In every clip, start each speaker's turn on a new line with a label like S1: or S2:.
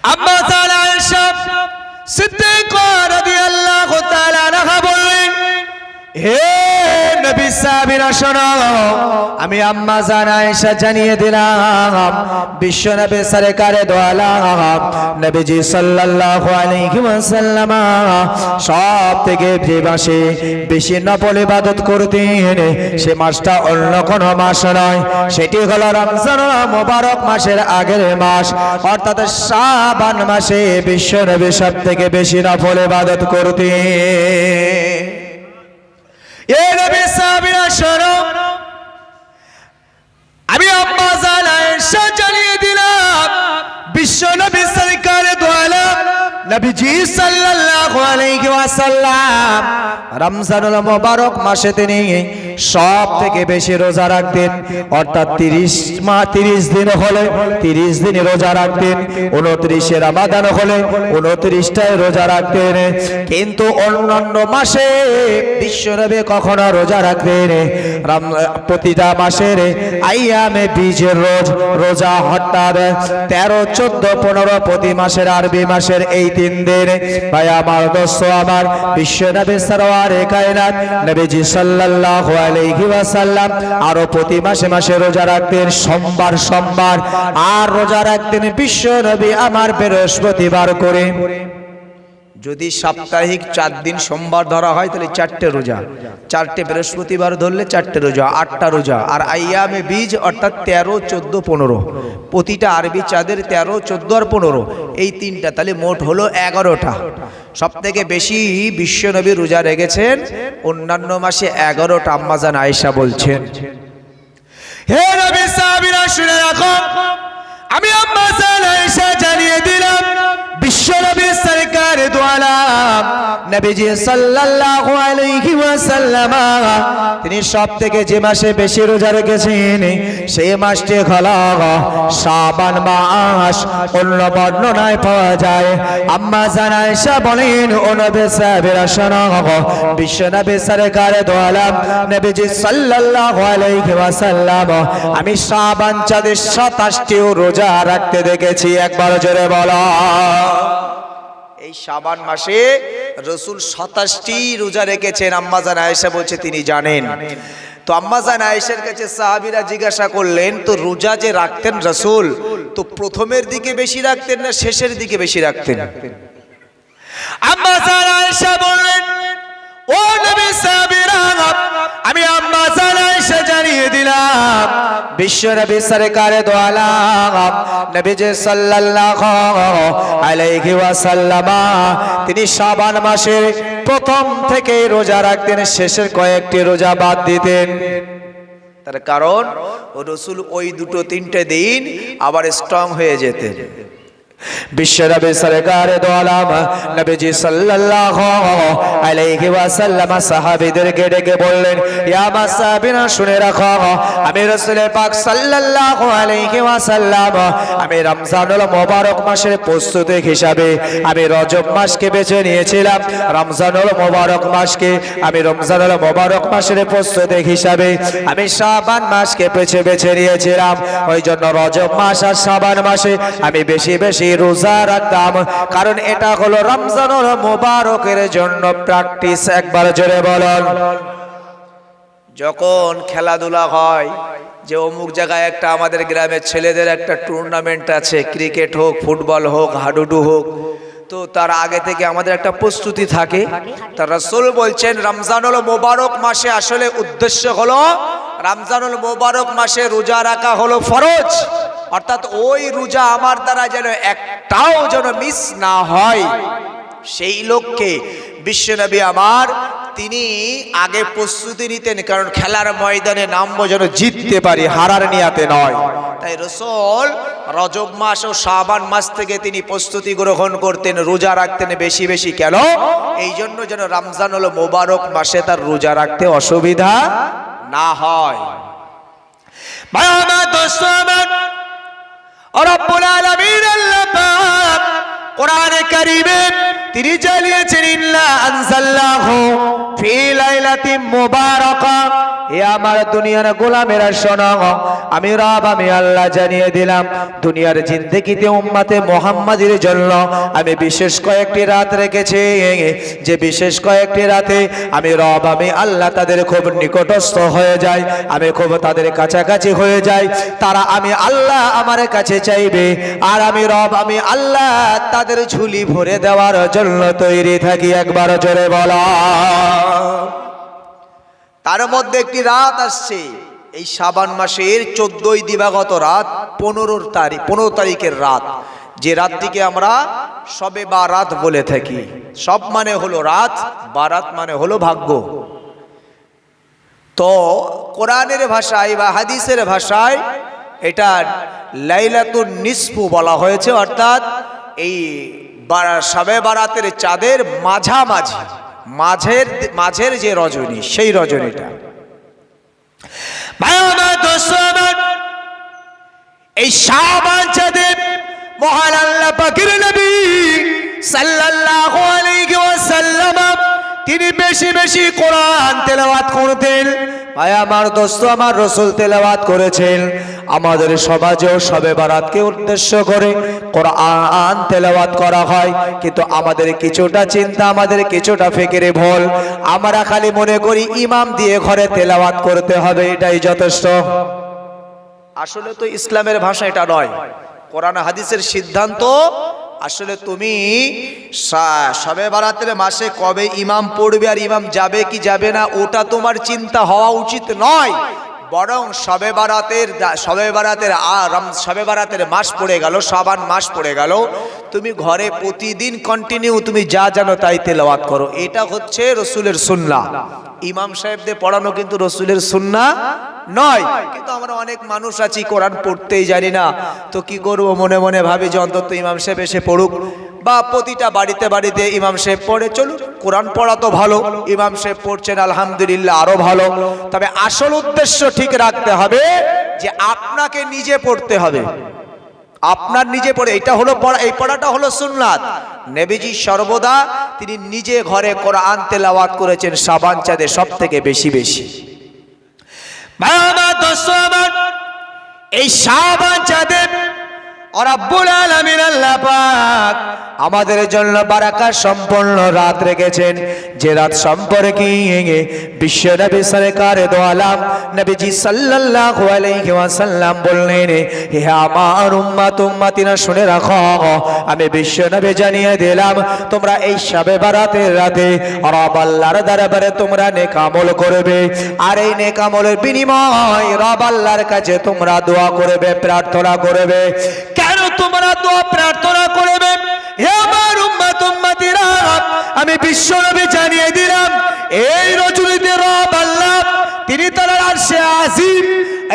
S1: আম্মা জান আয়েশা সিদ্দিকা রাদিয়াল্লাহু তাআলা আনহা বললেন, হে নবী সাহাবীরা শোনো, আমি আম্মা জান আয়েশা জানিয়ে দিলাম বিশ্ব নবী সরকারে দো আলম নবীজি সাল্লাল্লাহু আলাইহি ওয়াসাল্লাম সব থেকে যে মাসে বেশি নফল ইবাদত করতেন সে মাসটা অন্য কোনো মাস নয়, সেটি হলো রমজানুল মুবারক মাসের আগের মাস, অর্থাৎ শাবান মাসে বিশ্ব নবী সব থেকে বেশি নফল ইবাদত করতেন। এ নবী সাহাবীরা শোনো, আমি আম্মা জান আয়েশা জানিয়ে দিলাম বিশ্ব নবী সরকারে দো আলম নবীজি সাল্লাল্লাহু আলাইহি ওয়াসাল্লাম রমজানুল মুবারক মাসে তিনি সব থেকে বেশি রোজা রাখতেন, অর্থাৎ 30 দিন হলে 30 দিন রোজা রাখতেন, 29 রমাদান হলে 29টায় রোজা রাখতেন। কিন্তু অন্যান্য মাসে বিশ্বনবী কখনো রোজা রাখতেন প্রতিটা মাসের আইয়ামে বীজের রোজা, অর্থাৎ 13, 14, 15 প্রতি মাসের আরবি মাসের এই 3 দিন। ভাই আমার দোস্ত আমার, বিশ্বনবী সরওয়ারে কায়নাত নবীজি সাল্লাল্লাহু আলাইহি ওয়াসাল্লাম আরো প্রতি মাসে মাসে রোজা রাখতেন সোমবার, আর রোজা রাখতেন বিশ্ব নবী আমার বৃহস্পতিবার করে। যদি সাপ্তাহিক 4 দিন সোমবার ধরা হয় তাহলে 4টে রোজা, 4টে বৃহস্পতিবার ধরলে 4টে রোজা, 8টা রোজা, আর আইয়ামে বীজ অর্থাৎ 13, 14, 15 প্রতিটা আরবি চাঁদের 13, 14 আর 15 এই 3টা, তাহলে মোট হলো 11টা। সব থেকে বেশি বিশ্ব নবী রোজা রেখেছেন অন্যান্য মাসে 11টা। আম্মা জান আয়েশা বলছেন, হে নবী সাহাবীরা শুনে রাখো, আমি আম্মা জান আয়েশা জানিয়ে দিলাম বিশ্ব নবী সরকারে দো আলম নবীজি সাল্লাল্লাহু আলাইহি ওয়াসাল্লাম তিনি সব থেকে যে মাসে বেশি রোজা রেখেছেন সেই মাসটি হলো শাবান মাস। অন্য বর্ণনায় পাওয়া যায় আম্মা জান আয়েশা বলেন, ও নবী সাহাবীরা শোনো, বিশ্ব নবী সরকারে দো আলম নবীজি সাল্লাল্লাহু আলাইহি ওয়াসাল্লাম আমি শাবান চাঁদের 27টি রোজা রাখতে দেখেছি। একবার জোরে বলো। এই শাবান মাসে রাসূল 27টি রোজা রেখেছেন। আম্মা জান আয়েশা বলছে তিনি জানেন। তো আম্মা জান আয়েশার কাছে সাহাবীরা জিজ্ঞাসা করলেন, তো রোজা যে রাখতেন রাসূল, তো প্রথমের দিকে বেশি রাখতেন না শেষের দিকে বেশি রাখতেন? আম্মা জান আয়েশা বললেন, ও নবী সাহাবীরা, আমি আম্মা জান আয়েশা জানিয়ে দিলাম বিশ্ব নবী সরকারে দো আলম নবীজি সাল্লাল্লাহু আলাইহি ওয়াসাল্লাম তিনি শাবান মাসের প্রথম থেকে রোজা রাখতেন, শেষের কয়েকটি রোজা বাদ দিতেন। তার কারণ রাসূল ওই 2-3টে দিন আবার স্ট্রং হয়ে যেতেন। বিশ্ব নবী সরকারে দো আলম নবীজি সাল্লাল্লাহু আলাইহি ওয়াসাল্লাম সাহাবীদেরকে ডেকে বললেন, ইয়া মাসাবিনা শুনে রাখো, আমি রাসূল পাক সাল্লাল্লাহু আলাইহি ওয়াসাল্লাম আমি রমজানুল মুবারক মাসের প্রস্তুতি হিসাবে আমি রজব মাসকে বেছে নিয়েছিলাম। রমজানুল মুবারক মাসকে আমি রমজানুল মুবারক মাসের প্রস্তুতি হিসাবে আমি শাবান মাসকে বেছে নিয়েছিলাম। ওই জন্য রজব মাস আর শাবান মাসে আমি বেশি বেশি রোজা রাখতাম, কারণ এটা হলো রমজানুল মুবারকের জন্য প্র্যাকটিস। একবার জোরে বলুন। যখন খেলাধুলা হয় যে অমুক জায়গায় একটা আমাদের গ্রামের ছেলেদের একটা টুর্নামেন্ট আছে, ক্রিকেট হোক, ফুটবল হোক, হাডুডু হোক, তো তার আগে থেকে আমাদের একটা প্রস্তুতি থাকে। তার রাসূল বলছেন রমজানুল মুবারক মাসে আসলে উদ্দেশ্য হলো রমজানুল মুবারক মাসে রোজা রাখা হলো ফরজ, অর্থাৎ ওই রোজা আমার দ্বারা যেন একটাও যেন মিস না হয়, সেই লক্ষ্যে বিশ্বনবী আমার তিনি আগে প্রস্তুতি নিতেন, কারণ খেলার ময়দানে নামবো যেন জিততে পারি, হারার নিয়াতে নয়। তাই রাসূল রজব মাস ও শাবান মাস থেকে তিনি প্রস্তুতি গ্রহণ করতেন, রোজা রাখতেন বেশি বেশি। কেন? এই জন্য যেন রমজানুল মুবারক মাসে তার রোজা রাখতে অসুবিধা না হয়। ভাই আমার দোস্ত আমার, রব্বুল আলামিন আল্লাহ পাক কোরআনে কারীমে তিনি জানিয়েছেন, ইন্না আনজালনাহু ফি লাইলাতিন মুবারাকা। এ আমার দুনিয়ার গোলামেরা শোনো, আমি রব আমি আল্লাহ জানিয়ে দিলাম দুনিয়ার জিন্দেগিতে উম্মতে মুহাম্মাদের জন্য আমি বিশেষ কয়েকটি রাত রেখেছি, যে বিশেষ কয়েকটি রাতে আমি রব আমি আল্লাহ তাদের খুব নিকটস্থ হয়ে যায়, আমি খুব তাদের কাছাকাছি হয়ে যাই। তারা আমি আল্লাহ আমার কাছে চাইবে, আর আমি রব আমি আল্লাহ তাদের ঝুলি ভরে দেওয়ার জন্য তৈরি থাকি। একবার জোরে বলা। তার মধ্যে একটি রাত আসছে এই শাবান মাসের 14 দিবাগত রাত, 15 তারিখের রাত, যে রাতটিকে আমরা শবে বারাত বলে থাকি। সব মানে হলো রাত, বারাত মানে হলো ভাগ্য। তো কোরআনের ভাষায় বা হাদিসের ভাষায় এটা লাইলাতুন নিসফু বলা হয়েছে, অর্থাৎ এই শবে বারাতের চাঁদের মাঝামাঝি, মাঝের যে রজনী, সেই রজনীটা। এই শাবান চাঁদে মহান আল্লাহ পাকের নবী সাল্লাল্লাহু আলাইহি ওয়াসাল্লাম তিনি বেশি বেশি কোরআন তেলাওয়াত করতেন। ভাই আমার দোস্ত, আমার রাসূল তেলাওয়াত করেছেন। আমাদের সমাজেও শবে বারাতকে উদ্দেশ্য করে কোরআন তেলাওয়াত করা হয়, কিন্তু আমাদের কিছুটা চিন্তা, আমাদের কিছুটা ফিকিরে ভুল। আমরা খালি মনে করি ইমাম দিয়ে ঘরে তেলাওয়াত করতে হবে, এটাই যথেষ্ট। আসলে তো ইসলামের ভাষা এটা নয়, কোরআন হাদিসের সিদ্ধান্ত। আসলে তুমি শবে বারাতের মাসে কবে ইমাম পড়বে আর ইমাম যাবে কি যাবে না, ওটা তোমার চিন্তা হওয়া উচিত নয়। বরং শবে বারাতের মাস পড়ে গেল, শাবান মাস পড়ে গেল, তুমি ঘরে প্রতিদিন কন্টিনিউ তুমি যা জানো তাই তেলাওয়াত করো। এটা হচ্ছে রসুলের সুন্নাহ। ইমাম সাহেবদের পড়ানো কিন্তু রসুলের সুন্নাহ নয়। কিন্তু আমরা অনেক মানুষ আছি কোরআন পড়তেই জানি না, তো কি করবো, মনে মনে ভাবি যে অন্তত ইমাম সাহেব এসে পড়ুক, বা প্রতিটা বাড়িতে বাড়িতে ইমাম সাহেব পড়ে, চলুন কোরআন পড়া তো ভালো, ইমাম সাহেব পড়ছেন আলহামদুলিল্লাহ, আরো ভালো। তবে আসল উদ্দেশ্য ঠিক রাখতে হবে যে আপনাকে নিজে পড়তে হবে, আপনার নিজে পড়ে। এটা হলো পড়া, এই পড়াটা হলো সুন্নাত। নবীজি সর্বদা তিনি নিজে ঘরে কোরআন তেলাওয়াত করেছেন শাবান চাঁদে সব থেকে বেশি বেশি। এই শাবান চাঁদে রব্বুল আলামিন আল্লাহ পাক আমাদের জন্য বারাকাত সম্পন্ন রাত রেখেছেন, যে রাত সম্পর্কে বিশ্ব নবী সরকার দো আলম নবীজি সাল্লাল্লাহু আলাইহি ওয়াসাল্লাম বললেন, হে আমার উম্মত উম্মতিনা শুনে রাখো, আমি বিশ্ব নবী জানিয়ে দিলাম তোমরা এই শবে বারাতের রাতে রব আল্লাহর দরবারে তোমরা নেক আমল করবে, আর এই নেক আমলের বিনিময় রব আল্লাহর কাছে তোমরা দোয়া করবে, প্রার্থনা করবে। কেন তোমরা দোয়া প্রার্থনা করবে? হে আমার উম্মত উম্মতিরা, আমি বিশ্ব নবী জানিয়ে দিলাম এই রজনীতে রব আল্লাহ তিনি তার আরশে আজিম,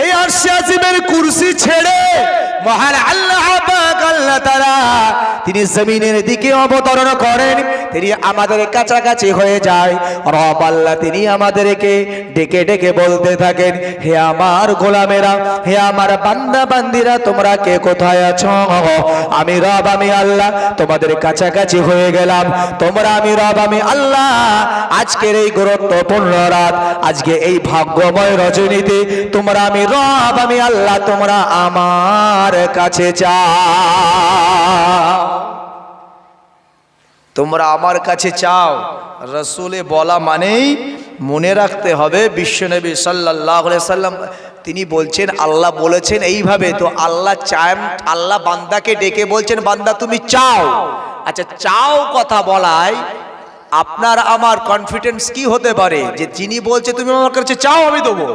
S1: এই আরশে আজিমের কুরসি ছেড়ে মহান আল্লাহ পাক আল্লাহ তাআলা তিনি জমিনের দিকে অবতরণ করেন, তিনি আমাদের কাছাকাছি হয়ে যায়। রব আল্লাহ তিনি আমাদেরকে ডেকে ডেকে বলতে থাকেন, হে আমার গোলামেরা, হে আমার বান্দা বান্দিরা, তোমরা কে কোথায় আছো? আমি রব আমি আল্লাহ তোমাদের কাছাকাছি হয়ে গেলাম। তোমরা আমি রব আমি আল্লাহ আজকের এই গুরুত্বপূর্ণ রাত, আজকে এই ভাগ্যময় রজনীতে তোমরা আমি রব আমি আল্লাহ তোমরা আমার কাছে চাও, তোমরা আমার কাছে চাও। রসুলে বলা মানেই মনে রাখতে হবে বিশ্বনবী সাল্লাল্লাহু আলাইহি সাল্লাম তিনি বলছেন, আল্লাহ বলেছেন এইভাবে। তো আল্লাহ চান, আল্লাহ বান্দাকে ডেকে বলছেন, বান্দা তুমি চাও। আচ্ছা, চাও কথা বলায় আপনার আমার কনফিডেন্স কি হতে পারে যে যিনি বলছে তুমি আমার কাছে চাও আমি দেবো,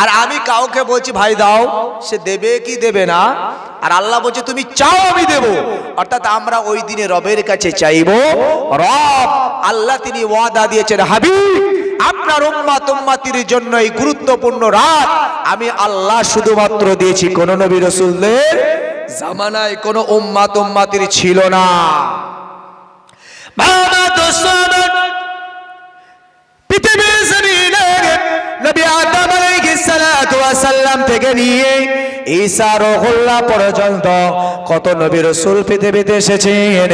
S1: আর আমি কাউকে বলছি ভাই দাও, সে দেবে কি দেবে না, আর আল্লাহ বলছে তুমি চাও আমি দেব। অর্থাৎ আমরা ওই দিনে রবের কাছে চাইবো। রব আল্লাহ তিনি ওয়াদা দিয়েছেন, হাবিব আপনার উম্মত উম্মতির জন্য এই গুরুত্বপূর্ণ রাত আমি আল্লাহ শুধুমাত্র দিয়েছি, কোন নবী রাসূলদের জামানায় কোন উম্মত উম্মতির ছিল না। পৃথিবীর জমিনে নবী আদম আলাইহিস সালাতু ওয়াস সালাম আলাইসাল্লাম থেকে নিয়ে ঈসা রুহুল্লাহ পর্যন্ত কত নবী রাসূল পৃথিবীতে এসেছেন।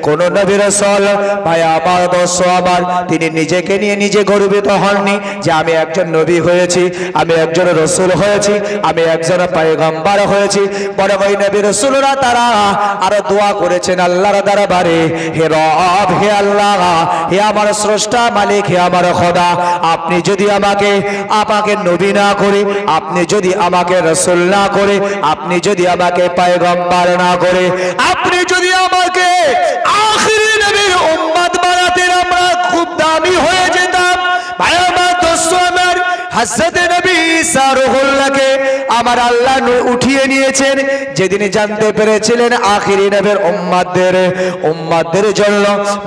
S1: কোন নবী রাসূল ভাই আমার দোস্ত আমার তিনি নিজেকে নিয়ে নিজে গর্বিত হননি যে আমি একজন নবী হয়েছি, আমি একজন রাসূল হয়েছি, আমি একজন পয়গম্বর হয়েছি। বরং ওই নবী রাসূলরা তারা আরো দোয়া করেছেন আল্লাহর দরবারে, হে রব, হে আল্লাহ, হে আমার স্রষ্টা মালিক, হে আমার খোদা, আপনি যদি আমাকে নবী না করে, আপনি যদি আমাকে রাসূল না করে, আপনি যদি আমাকে পয়গম্বর না করে, আপনি যদি আমাকে আখিরি নবীর উম্মত বানাতেন, আমরা খুব দামি হয়ে যেতাম। ভাই আমার দোস্ত আমার, হযরত নবী ঈসা রুহুল্লাহকে আমার আল্লাহ উঠিয়ে নিয়েছেন যেদিন জানতে পেরেছিলেন আখিরি নবীর উম্মতদের জন্য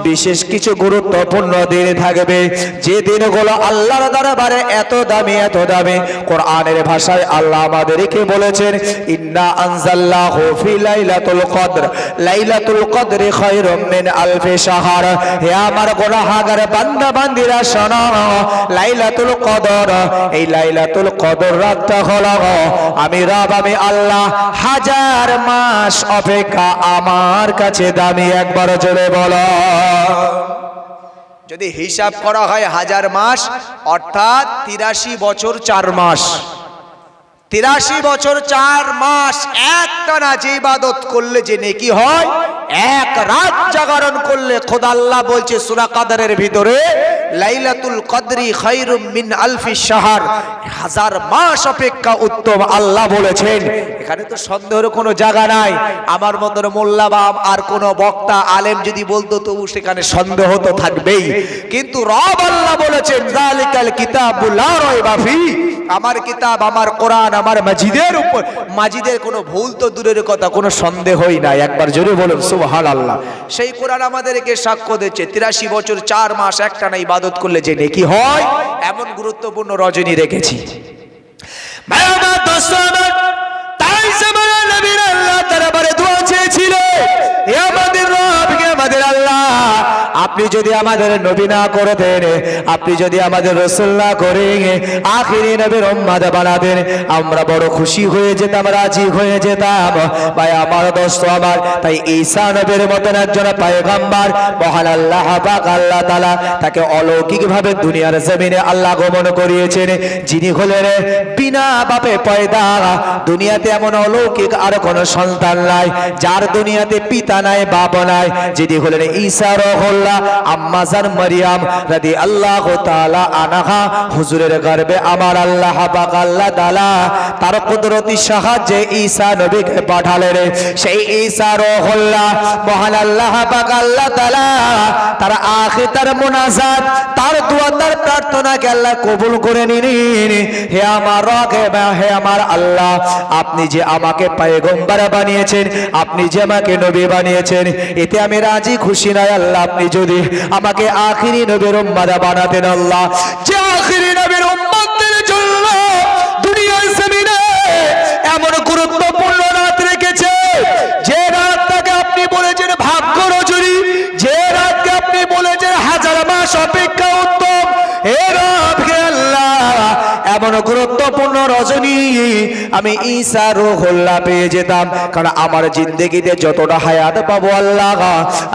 S1: বিশেষ কিছু গুরুত্বপূর্ণ দিন থাকবে, যে দিনগুলো আল্লাহর দরবারে এত দামি, এত দামি। কোরআনের ভাষায় আল্লাহ আমাদেরকে বলেছেন, ইন্না আনজালনাহু ফি লাইলাতুল কদর, লাইলাতুল কদরি খায়রুম মিন আলফি শাহর। হে আমার গুনাহগার বান্দা বান্দিরা শোনো, লাইলাতুল কদর, এই লাইলাতুল কদর রাতটা হলো আমি রব, আমি আল্লাহ হাজার মাস অপেক্ষা আমার কাছে দামি। একবার জোরে বলো। যদি হিসাব করা হয় হাজার মাস অর্থাৎ 83 বছর 4 মাস, 83 বছর 4 মাস একটানা যে ইবাদত করলে যে নেকি হয়, এক রাত জাগরণ করলে খোদা আল্লাহ বলছে সূরা কদরের ভিতরে, লাইলাতুল কদরি খায়রুম মিন আলফি শাহর, হাজার মাস অপেক্ষা উত্তম আল্লাহ বলেছেন। এখানে তো সন্দেহের কোনো জায়গা নাই। আমার মতন মোল্লা বা আর কোন বক্তা আলেম যদি বলতো তবু সেখানে সন্দেহ তো থাকবেই, কিন্তু রব আল্লাহ বলেছেন যালিকাল কিতাবুল লা রাইবা ফি, আমার কিতাব, আমার কোরআন, আমার মাজিদের উপর, মাজিদের কোনো ভুল তো দূরের কথা, কোনো সন্দেহই নাই। একবার জোরে বলুন সুবহানাল্লাহ। সেই কোরআন আমাদেরকে সাক্ষ্য দিচ্ছে 83 বছর 4 মাস একটানা ইবাদত করলে যে নেকি হয়, এমন গুরুত্বপূর্ণ রজনী রেখেছি। তাই জামানা নবীর আল্লাহ দরবারে দোয়া চেয়েছিল, হে আমাদের রব, হে আমাদের আল্লাহ, আপনি যদি আমাদের নবী না করে দেন, আপনি যদি আমাদের রাসূল না করে আখিরি নবীর উম্মত বানাতেন, আমরা বড় খুশি হয়ে যেতাম, রাজি হয়ে যেতাম। ভাই আমার দোস্ত আমার, তাই ঈসা নবীর মতন একজন পয়গম্বর মহান আল্লাহ পাক আল্লাহ তাআলা তাকে অলৌকিকভাবে দুনিয়ার জমিনে আল্লাহ আগমন করিয়েছেন, যিনি হলেন বিনা বাপে পয়দা। দুনিয়াতে এমন অলৌকিক আর কোন সন্তান নাই যার দুনিয়াতে পিতা নাই, বাপ নাই, যিনি হলেন ঈসা রুহুল্লাহ। আম্মা জান মারিয়াম রাদিয়াল্লাহু তাআলা আনহা হুজুরের গর্ভে আমার আল্লাহ পাক আল্লাহ তাআলা তার কুদরতি সাহায্যে ঈসা নবীকে পাঠালেন। সেই ঈসা রুহুল্লাহ মহান আল্লাহ পাক আল্লাহ তাআলা তার আখির তার মুনাজাত, তার দোয়া, তার প্রার্থনাকে আল্লাহ কবুল করে নিলেন। হে আমার রব, হে আমার আল্লাহ, আপনি যে আমাকে পয়গম্বর বানিয়েছেন, আপনি যে আমাকে নবী বানিয়েছেন, এতে আমি রাজি খুশি নয় আল্লাহ। আপনি যদি আমাকে আখিরি নবীর উম্মত বানাতেন আল্লাহ, যে আখিরি নবীর উম্মতদের জন্য দুনিয়ার জমিনে এমন গুরুত্বপূর্ণ রাত রেখেছে, যে রাতটাকে আপনি বলেছেন ভাগ্য রজনী, যে রাতকে আপনি বলেছেন হাজার মাস অপেক্ষা উত্তম। হে রব, হে আল্লাহ, এমন গুরুত্বপূর্ণ রজনী আমি ঈসা রুহুল্লাহ পেয়ে যেতাম। কারণ আমার জিন্দেগিতে যতটা হায়াত পাবো আল্লাহ,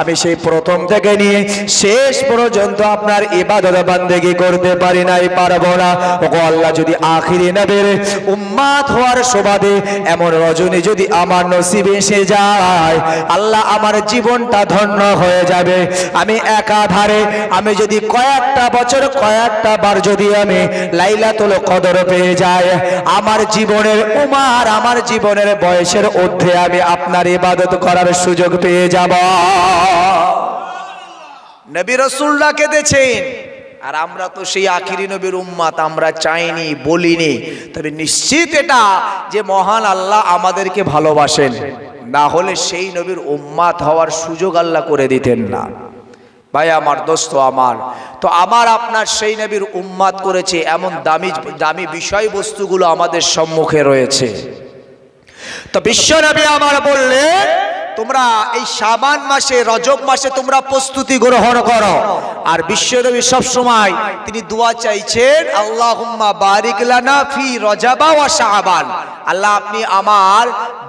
S1: আমি সেই প্রথম থেকে নিয়ে শেষ পর্যন্ত আপনার ইবাদত বান্দেগি করতে পারি নাই, পারবো না। ওগো আল্লাহ, যদি আখিরি নবীর উম্মত হওয়ার সুবাদে এমন রজনী যদি আমার নসিবে এসে যায় আল্লাহ, আমার জীবনটা ধন্য হয়ে যাবে। আমি একাধারে আমি যদি কয়েকটা বছর, কয়েকটা বার যদি আমি লাইলাতুল কদর পেয়ে যাই, আমার জীবনের উমার, আমার জীবনের বয়সের ঊর্ধ্বে আমি আপনার ইবাদত করার সুযোগ পেয়ে যাব। নবী রাসূলরা কেঁদেছেন, আর আমরা তো সেই আখিরি নবীর উম্মত, আমরা চাইনি, বলিনি। তবে নিশ্চিত এটা যে মহান আল্লাহ আমাদেরকে ভালোবাসেন, না হলে সেই নবীর উম্মত হওয়ার সুযোগ আল্লাহ করে দিতেন না। ভাই আমার দোস্ত আমার, তো আমার আপনার সেই নবীর উম্মত করেছে, এমন দামি দামি বিষয়বস্তুগুলো আমাদের সম্মুখে রয়েছে। তো বিশ্ব নবী আমার বললেন, তোমরা এই শাবান মাসে রজব মাসে তোমরা প্রস্তুতি গ্রহণ করো। আর বিশ্বনবী সব সময় তিনি দোয়া চাইছেন, আল্লাহুম্মা বারিক লানা ফি রজবা ওয়া শাবান, আল্লাহ আপনি আমার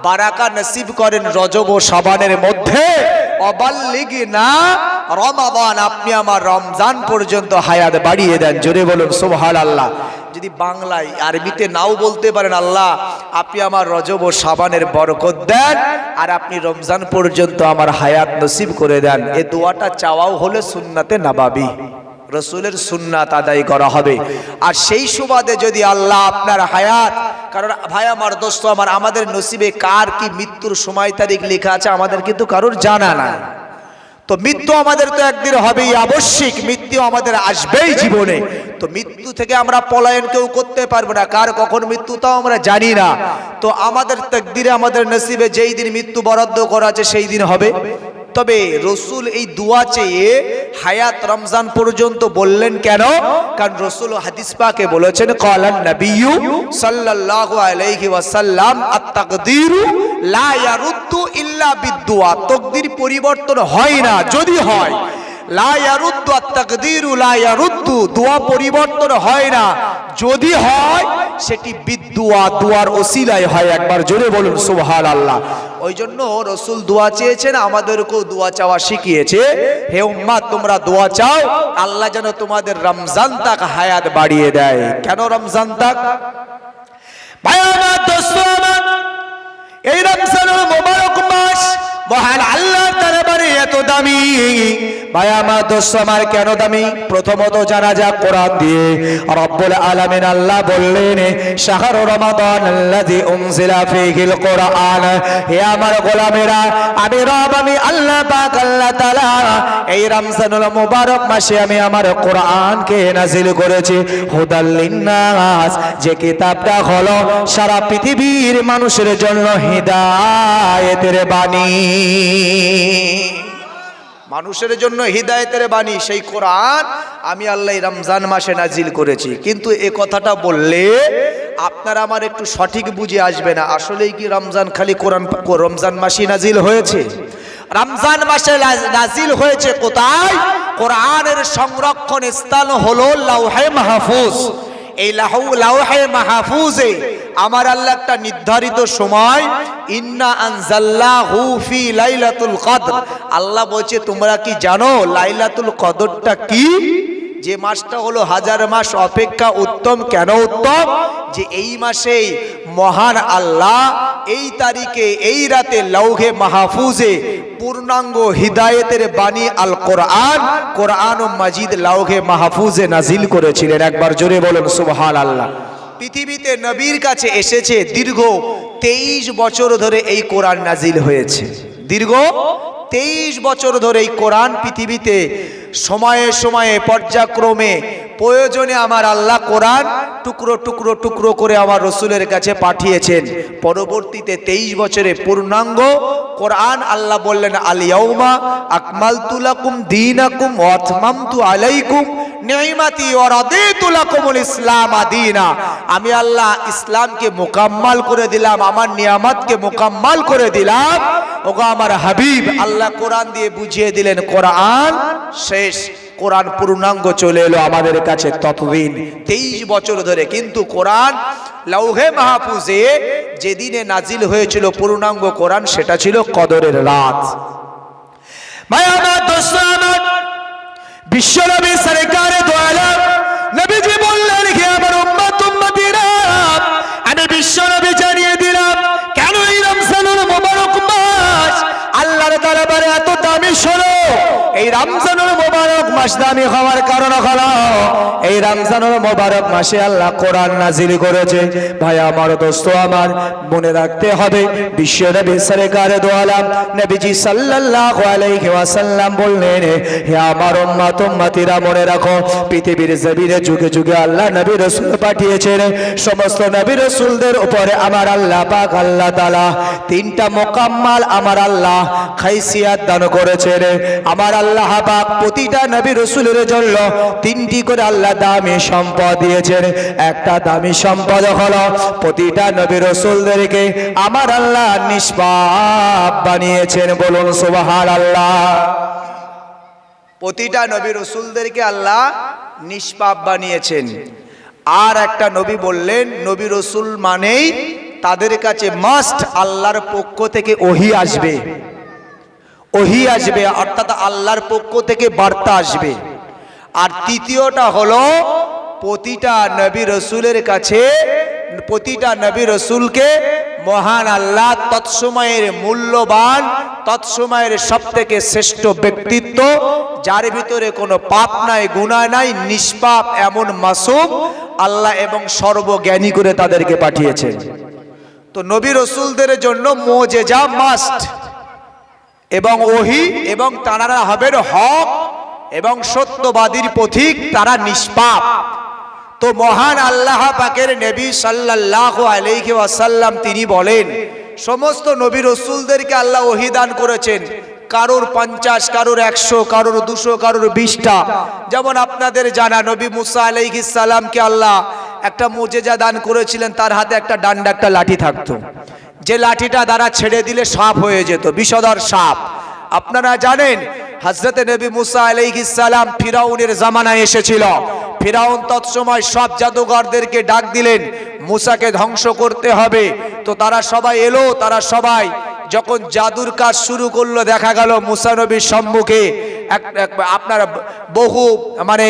S1: বারাকা নসিব করেন রজব ও শাবানের মধ্যে, অবাল্লিগনা রমাদান, আপনি আমার রমজান পর্যন্ত হায়াত বাড়িয়ে দেন। জোরে বলুন সুবহানাল্লাহ। যদি বাংলায় আরবিতে নাও বলতে পারেন, আল্লাহ আপনি আমার রজব ও শাবানের বরকত দেন আর আপনি রমজান পর্যন্ত আমার হায়াত নসিব করে দেন। এই দোয়াটা চাওয়াও হলে সুন্নাতে নবাবী, রসুলের সুন্নাত আদায় করা হবে। আর সেই সুবাদে যদি আল্লাহ আপনার হায়াত, কারণ ভাই আমার দোস্ত আমার, আমাদের নসিবে কার কি মৃত্যুর সময় তারিখ লেখা আছে আমাদের কিন্তু কারোর জানা নাই। তো মৃত্যু আমাদের তো একদিন হবেই, আবশ্যিক মৃত্যু আমাদের আসবেই জীবনে। তো মৃত্যু থেকে আমরা পলায়ন কেউ করতে পারবো না, কার কখন মৃত্যু তাও আমরা জানি না। তো আমাদের তাকদিরে, আমাদের নসিবে যেই দিন মৃত্যু বরাদ্দ করা আছে সেই দিন হবে। তবে রসুল এই দোয়া চেয়ে হায়াত রমজান পর্যন্ত বললেন কেন? কারণ রসুল হাদিস পাকে বলেছেন, ক্বালান নবিয়্যু সাল্লাল্লাহু আলাইহি ওয়াসাল্লাম, আত-তাকদীরু লা ইয়ারুদ্দু ইল্লা বিদ-দুআ, তাকদীর পরিবর্তন হয় না, যদি হয় লা ইয়ারুদ্দু, আত-তাকদীরু লা ইয়ারুদ্দু, দোয়া পরিবর্তন হয় না, যদি হয় সেটি বিদ-দুআ, দুআর ওসিলায় হয়। একবার জোরে বলুন সুবহানাল্লাহ। ওই জন্য রসুল দোয়া চেয়েছেন, আমাদেরকেও দোয়া চাওয়া শিখিয়েছে, হে উম্মাত তোমরা দোয়া চাও আল্লাহ যেন তোমাদের রমজান তাক হায়াত বাড়িয়ে দেয়। কেন রমজান তাক? ভাই আমার দোস্ত আমার, এই রমজানুল মুবারক মাস মহান আল্লাহর দরবারে এত দামি। ভাই আমার দোস্ত আমার, কেন দামি? প্রথমত জানা যাক কোরআন দিয়ে। রব্বুল আলামিন আল্লাহ বললেন, শাহরু রমাদান আল্লাযী উনজিলা ফীহিল কোরআন, হে আমার গোলামেরা, আমি রব, আমি আল্লাহ পাক আল্লাহ তাআলা এই রমজানুল মুবারক মাসে আমি আমার কোরআনকে নাজিল করেছি, হুদাল লিন্নাস, যে কিতাবটা হলো সারা পৃথিবীর মানুষের জন্য হিদায়াতের বাণী, মানুষের জন্য হিদায়াতের বাণী। সেই কোরআন আমি আল্লাহ রমজান মাসে নাজিল করেছি। কিন্তু এ কথাটা বললে আপনারা আমার একটু সঠিক বুঝে আসবে না, আসলেই কি রমজান খালি কোরআন রমজান মাসে নাজিল হয়েছে? রমজান মাসে নাজিল হয়েছে কোথায়? কোরআনের সংরক্ষণ স্থান হলো লাওহে মাহফুজ। এই লাওহে মাহফুজে আমার আল্লাহ একটা নির্ধারিত সময়, ইন্না আনজালনাহু ফি লাইলাতুল কদর, আল্লাহ বলছে তোমরা কি জানো লাইলাতুল কদরটা কি? যে মাসটা হলো হাজার মাস অপেক্ষা উত্তম। কেন উত্তম? যে এই মাসেই মহান আল্লাহ এই তারিখে এই রাতে লাওহে মাহফুজে পূর্ণাঙ্গ হিদায়াতের বাণী আল কোরআন, কোরআন মাজিদ লাওহে মাহফুজে নাজিল করেছিলেন। একবার জোরে বলুন সুবহানাল্লাহ। পৃথিবীতে নবীর কাছে এসেছে, দীর্ঘ 23 বছর ধরে এই কোরআন নাজিল হয়েছে। দীর্ঘ 23 বছর ধরে এই কোরআন পৃথিবীতে সময়ে সময়ে পর্যায়ক্রমে প্রয়োজনে আমার আল্লাহ কোরআন টুকরো টুকরো টুকরো করে আমার রসুলের কাছে পাঠিয়েছেন। পরবর্তীতে 23 বছরে পূর্ণাঙ্গ কোরআন আল্লাহ বললেন, আল ইয়াউমা আকমালতু লাকুম দীনাকুম ওয়া আতমামতু আলাইকুম নি'মাতি ওয়া রাদিতু লাকুমুল ইসলাম দীনা, আমি আল্লাহ ইসলামকে মুকাম্মাল করে দিলাম, আমার নিয়ামতকে মুকাম্মাল করে দিলাম। ওগো আমার হাবিব, আল্লাহ কোরআন দিয়ে বুঝিয়ে দিলেন কোরআন শেষ, কোরআন পূর্ণাঙ্গ চলে এলো আমাদের কাছে ততদিন 23 বছর ধরে। কিন্তু কোরআন লাওহে মাহফুজে যেদিনে নাজিল হয়েছিল পূর্ণাঙ্গ কোরআন, সেটা ছিল কদরের রাত। ভাই আমার দোস্ত আমার, বিশ্বনবী সরকারে দো আলম নবীজি বললেন, হে আমার উম্মত উম্মতিরা, আমি বিশ্বনবী জানিয়ে দিলাম কেন এই রমজানুল মুবারক মাস আল্লাহর দরবারে এত দামি। শোনো, এই রমজানুল মুবারক মাস দামি হওয়ার কারণ হলো এই রমজানুল মুবারক মাসে আল্লাহ কোরআন নাজিল করেছে। ভাই আমার দোস্ত আমার, মনে রাখতে হবে বিশ্বনবী সরকারে দো আলম নবীজি সাল্লাল্লাহু আলাইহি ওয়াসাল্লাম বললেন, হে আমার উম্মত উম্মতিরা, মনে রাখো পৃথিবীর জমিনে যুগে যুগে আল্লাহ নবী রাসূল পাঠিয়েছেন। সমস্ত নবী রাসূলদের উপরে আমার আল্লাহ পাক আল্লাহ তাআলা 3টা মোকাম্মাল আমার আল্লাহ খাইসিয়াত দান করেছেন। আমার আল্লাহ পাক প্রতিটা নবী রাসূলের জন্য তিনটি করে আল্লাহ দামি সম্পদ দিয়েছেন। একটা দামি সম্পদ হলো প্রতিটা নবী রাসূলদেরকে আমার আল্লাহ নিষ্পাপ বানিয়েছেন। বলুন সুবহানাল্লাহ। প্রতিটা নবী রাসূলদেরকে আল্লাহ নিষ্পাপ বানিয়েছেন। আর একটা নবী বললেন, নবী রাসূল মানেই তাদের কাছে মাস্ট আল্লাহর পক্ষ থেকে ওহী আসবে, ওহী আসবে, অর্থাৎ আল্লাহর পক্ষ থেকে বার্তা আসবে। আর তৃতীয়টা হলো প্রতিটা নবী রাসূলের কাছে, প্রতিটা নবী রাসূলকে মহান আল্লাহ তৎসময়ের মূল্যবান, তৎসময়ের সবথেকে শ্রেষ্ঠ ব্যক্তিত্ব, যার ভিতরে কোনো পাপ নাই, গুনাহ নাই, নিষ্পাপ এমন মাসুম আল্লাহ এবং সর্বজ্ঞানী করে তাদেরকে পাঠিয়েছেন। তো নবী রাসূলদের জন্য মুজিজা মাস্ট এবং ওহী, এবং তারা হবেন হক এবং সত্যবাদীর পথিক, তারা নিষ্পাপ। তো মহান আল্লাহ পাকের নবী সাল্লাল্লাহু আলাইহি ওয়াসাল্লাম তিনি বলেন, সমস্ত নবী রাসূলদেরকে আল্লাহ ওহী দান করেছেন, কারোর 50, কারোর 100, কারোর 200, কারোর 20টা। যেমন আপনাদের জানা নবী মুসা আলাইহিস সালামকে আল্লাহ একটা মুজিজা দান করেছিলেন, তার হাতে একটা ডান্ডা, একটা লাঠি থাকতো, যে লাঠিটা দ্বারা ছেড়ে দিলে সাপ হয়ে যেত, বিষধর সাপ। আপনারা জানেন হযরত নবী মুসা আলাইহিস সালাম ফিরাউনের জামানায় এসেছিল। ফিরাউন তৎসময় সব জাদুঘরদেরকে ডাক দিলেন, মুসাকে ধ্বংস করতে হবে। তো তারা সবাই এলো, তারা সবাই যখন জাদুর কাজ শুরু করলো, দেখা গেল মুসা নবীর সম্মুখে আপনার বহু মানে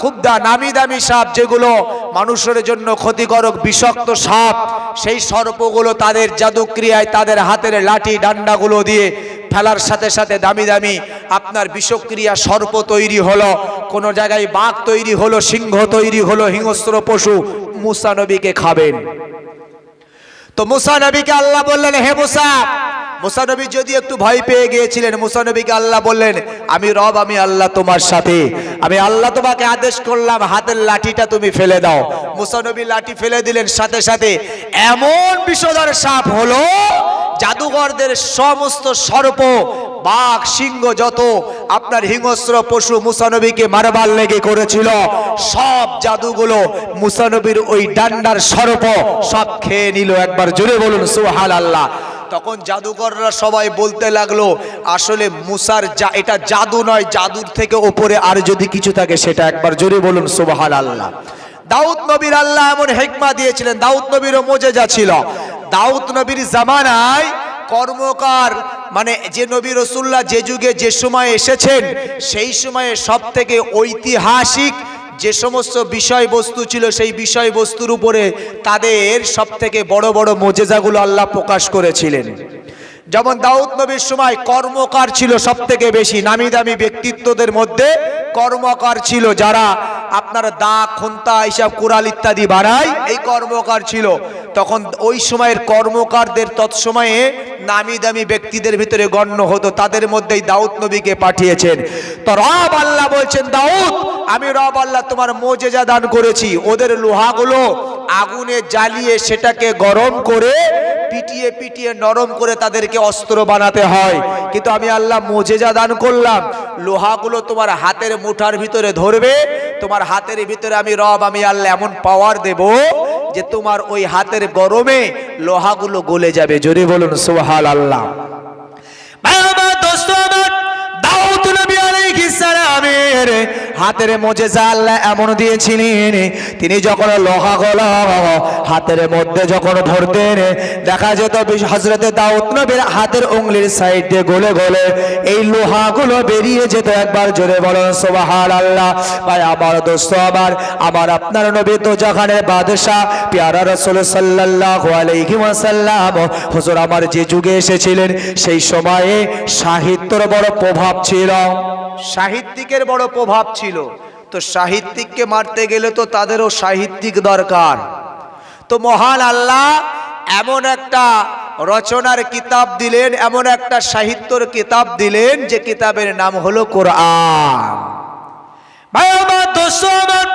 S1: খুব নামি দামি সাপ, যেগুলো মানুষের জন্য ক্ষতিকারক বিষাক্ত সাপ, সেই সর্পগুলো তাদের জাদুক্রিয়ায় তাদের হাতের লাঠি ডান্ডাগুলো দিয়ে ফেলার সাথে সাথে দামি দামি আপনার বিষক্রিয়া সর্প তৈরি হলো, কোন জায়গায় বাঘ তৈরি হলো, সিংহ তৈরি হলো, হিংস্র পশু মুসা নবীকে খাবেন। তো মুসা নবীকে আল্লাহ বললেন, হে মুসা, মুসা নবী যদি একটু ভয় পেয়ে গিয়েছিলেন, মুসা নবীকে আল্লাহ বললেন, আমি রব, আমি আল্লাহ তোমার সাথে, আমি আল্লাহ তোমাকে আদেশ করলাম হাতের লাঠিটা তুমি ফেলে দাও। মুসা নবী লাঠি ফেলে দিলেন, সাথে সাথে এমন বিষধর সাপ হলো, জাদুঘরদের সমস্ত সর্প, বাঘ, সিংহ, যত আপনার হিংস্র পশু মুসা নবীকে মারবার লেগে করেছিল, সব জাদুগুলো মুসা নবীর ওই ডান্ডার সর্প সব খেয়ে নিল। একবার জোরে বলুন সুবহানাল্লাহ। তখন জাদুকররা সবাই বলতে লাগলো, আসলে মুসার এটা জাদু নয়, জাদুর থেকে ওপরে আর যদি কিছু থাকে সেটা। একবার জোরে বলুন সুবহানাল্লাহ। দাউদ নবীর আল্লাহ এমন হিকমা দিয়েছিলেন, দাউদ নবীরও মুজিজা ছিল। দাউদ নবীর জামানায় কর্মকার মানে যে নবী রাসূলুল্লাহ যে যুগে যে সময় এসেছেন, সেই সময়ে সব থেকে ঐতিহাসিক যে সমস্ত বিষয়বস্তু ছিল, সেই বিষয়বস্তুর উপরে তাদের সব থেকে বড় বড় মুজিজাগুলো আল্লাহ প্রকাশ করেছিলেন। যেমন দাউদ নবীর সময় কর্মকার ছিল সব থেকে বেশি, নামি দামি ব্যক্তিত্বদের মধ্যে কর্মকার ছিল, যারা আপনার দা, খুন্তা, এইসব কুড়াল ইত্যাদি বানায়, এই কর্মকার ছিল। তখন ওই সময়ের কর্মকারদের তৎসময়ে নামি দামি ব্যক্তিদের ভিতরে গণ্য হতো, তাদের মধ্যেই দাউদ নবীকে পাঠিয়েছেন। তো রব আল্লাহ বলছেন, দাউদ, আমি রব আল্লাহ তোমার মুজিজা দান করেছি। ওদের লোহাগুলো আগুনে জ্বালিয়ে সেটাকে গরম করে পিটিয়ে পিটিয়ে নরম করে তাদেরকে অস্ত্র বানাতে হয়, কিন্তু আমি আল্লাহ মুজিজা দান করলাম, লোহাগুলো তোমার হাতের মুঠার ভিতরে ধরবে, তোমার হাতের ভিতরে আমি রব, আমি আল্লাহ এমন পাওয়ার দেব যে তোমার ওই হাতের গরমে লোহাগুলো গলে যাবে। জোরে বলুন সুবহানাল্লাহ। দাউদ নবী আলাইহিস সালামের হাতের মুজিজা আল্লাহ এমন দিয়েছিলেন, তিনি যখন লোহাগুলো হাতের মধ্যে যখন ধরতেন, দেখা যেত হযরত দাউদ নবীর হাতের উঙ্গলির সাইড দিয়ে গলে গলে এই লোহাগুলো বেরিয়ে যেত। একবার জোরে বলুন সুবহানাল্লাহ। ভাই আমার দোস্ত, আমার আপনার নবী তো জাহানের বাদশা প্যারা রাসূল সাল্লাল্লাহু আলাইহি ওয়াসাল্লাম হুজুর আমার যে যুগে এসেছিলেন, সেই সময়ে সাহিত্যের বড় প্রভাব ছিল, সাহিত্যিকের বড় প্রভাব ছিল। তো সাহিত্যিককে মারতে গেলে তো তাদেরও সাহিত্যিক দরকার। তো মহান আল্লাহ এমন একটা রচনার কিতাব দিলেন, এমন একটা সাহিত্যের কিতাব দিলেন, যে কিতাবের নাম হলো কোরআন। ভাই আমার দোস্ত আমার,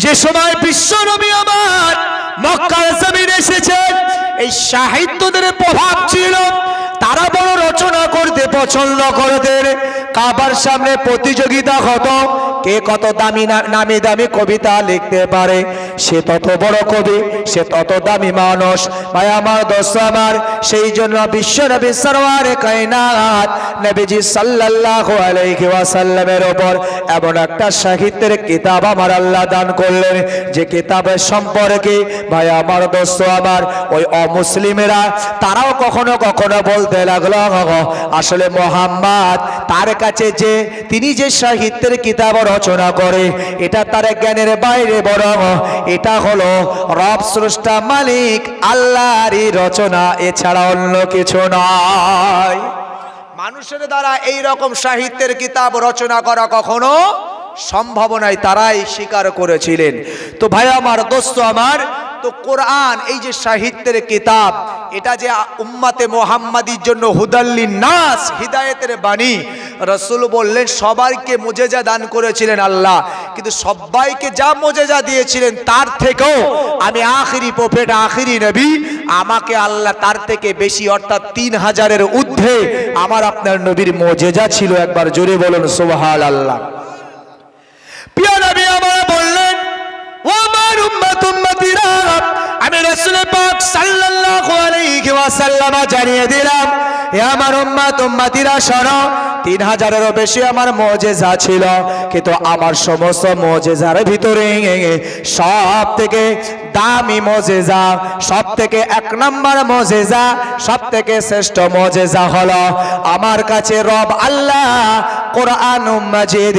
S1: যে সময় বিশ্ব নবী আমার মক্কার জমিনে এসেছেন, এই সাহিত্যদের প্রভাব ছিল, তারা বড় রচনা করতে পছন্দ করতেন। কাবার সামনে প্রতিযোগিতা হতো, কে কত দামি নামি দামি কবিতা লিখতে পারে, সে তত বড় কবি, সে তত দামি মানুষ। ভাই আমার দোস্ত আমার, সেই জন্য বিশ্ব নবী সরওয়ারে কায়নাত নবীজি সাল্লাল্লাহু আলাইহি ওয়াসাল্লামের উপর এমন একটা সাহিত্যের কিতাব আমার আল্লাহ দান করলেন, যে কিতাবের সম্পর্কে ভাই আমার দোস্ত আমার ওই অমুসলিমেরা তারাও কখনো কখনো বলতে লাগলো, আসলে মুহাম্মদ তার কাছে যে তিনি যে সাহিত্যের কিতাব রচনা করে এটা তার জ্ঞানের বাইরে, বরং এটা হলো রব স্রষ্টা মালিক আল্লাহরই রচনা, এছাড়া অন্য কিছু নয়। মানুষের দ্বারা এই রকম সাহিত্যের কিতাব রচনা করা কখনো সম্ভব নয়, তারাই স্বীকার করেছিলেন। তো ভাই আমার দোস্ত আমার, তো কোরআন এই যে সাহিত্যের কিতাব, এটা যে উম্মতে মুহাম্মাদির জন্য হুদাল্লিন নাস, হিদায়াতের বাণী। রাসূল বললেন সবাইকে মুজিজা দান করেছিলেন আল্লাহ, কিন্তু সবাইকে যা মুজিজা দিয়েছিলেন তার থেকেও আমি আখিরি প্রফেট, আখিরি নবী, আমাকে আল্লাহ তার থেকে বেশি অর্থাৎ 3000-এর ঊর্ধ্বে আমার আপনার নবীর মুজিজা ছিল। একবার জোরে বলুন সুবহানাল্লাহ। প্রিয় নবী আমার বললেন, ও আমার উম্মত উম্মতিরা, আমি রাসূল পাক সাল্লাল্লাহু আলাইহি ওয়াসাল্লাম জানিয়ে দিলাম, হে আমার উম্মত উম্মতিরা শোনো, 3000-এরও বেশি আমার মুজিজা ছিল, কিন্তু আমার সমস্ত মুজিজার ভিতরে সব থেকে দামি মুজিজা, সব থেকে 1 নম্বর মুজিজা, সব থেকে শ্রেষ্ঠ মুজিজা হলো আমার কাছে রব আল্লাহ কোরআনুল মাজিদ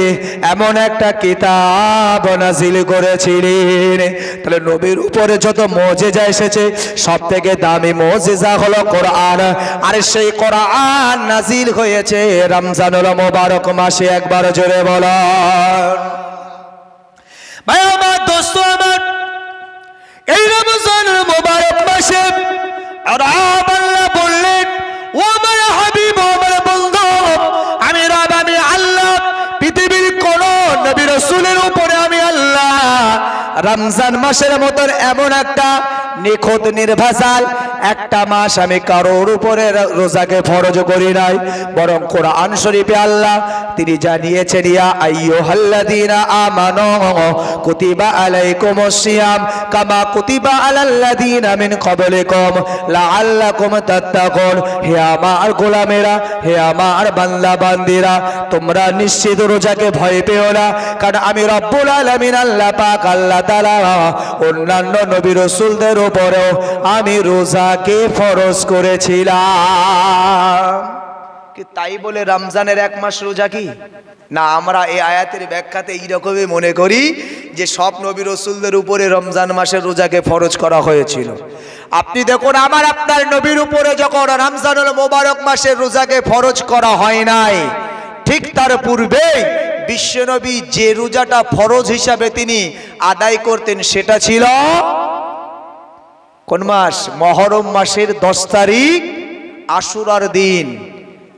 S1: এমন একটা কিতাব নাজিল করেছিলেন। তাহলে নবীর উপরে যত মুজিজা এসেছে সব থেকে দামি মুজিজা হলো কোরআন, আর সেই কোরআন নাজিল হয়েছে রমজানুল মুবারক মাসে। একবার জোরে বলুন। ভাই আমার দোস্ত আমার, এই রমজানুল মুবারক মাসে রব আল্লাহ বললেন, ও আমার হাবিব, ও আমার বন্ধু, আমি রব, আমি আল্লাহ, পৃথিবীর কোন নবী রাসূলের উপরে আমি আল্লাহ রমজান মাসের মতন এমন একটা নিখুঁত নির্ভেজাল একটা মাস আমি কারোর উপরে রোজাকে ফরজ করি নাই, বরং কোরআন শরীফে আল্লাহ তিনি জানিয়েছেন, ইয়া আইয়ুহাল্লাযীনা আমানু কুতিবা আলাইকুমুস সিয়াম কামা কুতিবা আলাল্লাযীনা মিন ক্বাবলিকুম লাআল্লাকুম তাত্তাকুন। হে আমার গোলামেরা, হে আমার বান্দা বান্দিরা, তোমরা নিশ্চিত রোজাকে ভয় পেও না, কারণ আমি রব্বুল আলামিন আল্লাহ পাক আল্লাহ তাআলা অন্যান্য নবী রাসূলদের উপরেও আমি রোজাকে ফরজ করেছিলাম। কি তাই বলে রমজানের 1 মাস রোজা কি না? আমরা এই আয়াতের ব্যাখ্যাতে এইরকমই মনে করি যে সব নবী রাসূলদের উপরে রমজান মাসের রোজাকে ফরজ করা হয়েছিল। আপনি দেখুন, আমার আপনার নবীর উপরে যখন রমজানুল মুবারক মাসের রোজাকে ফরজ করা হয় নাই, ঠিক তার পূর্বে বিশ্বনবী যে রোজাটা ফরজ হিসাবে তিনি আদায় করতেন সেটা ছিল কোন মাস? মহরম মাসের 10 তারিখ আশুরার দিন,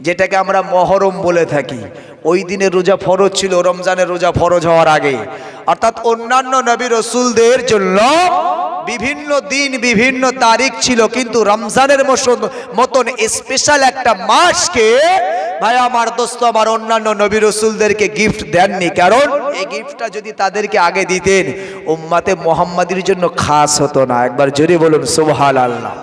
S1: যেটাকে আমরা মহরম বলে থাকি। ওই দিনের রোজা ফরজ ছিল রমজানের রোজা ফরজ হওয়ার আগে। অর্থাৎ অন্যান্য নবী রাসূলদের জন্য বিভিন্ন দিন বিভিন্ন তারিখ ছিল, কিন্তু রমজানের মতন স্পেশাল একটা মাসকে ভাই আমার দোস্ত আমার অন্যান্য নবী রাসূলদেরকে গিফট দেননি। কারণ এই গিফটটা যদি তাদেরকে আগে দিতেন উম্মতে মুহাম্মাদির জন্য খাস হতো না। একবার জোরে বলুন সুবহানাল্লাহ।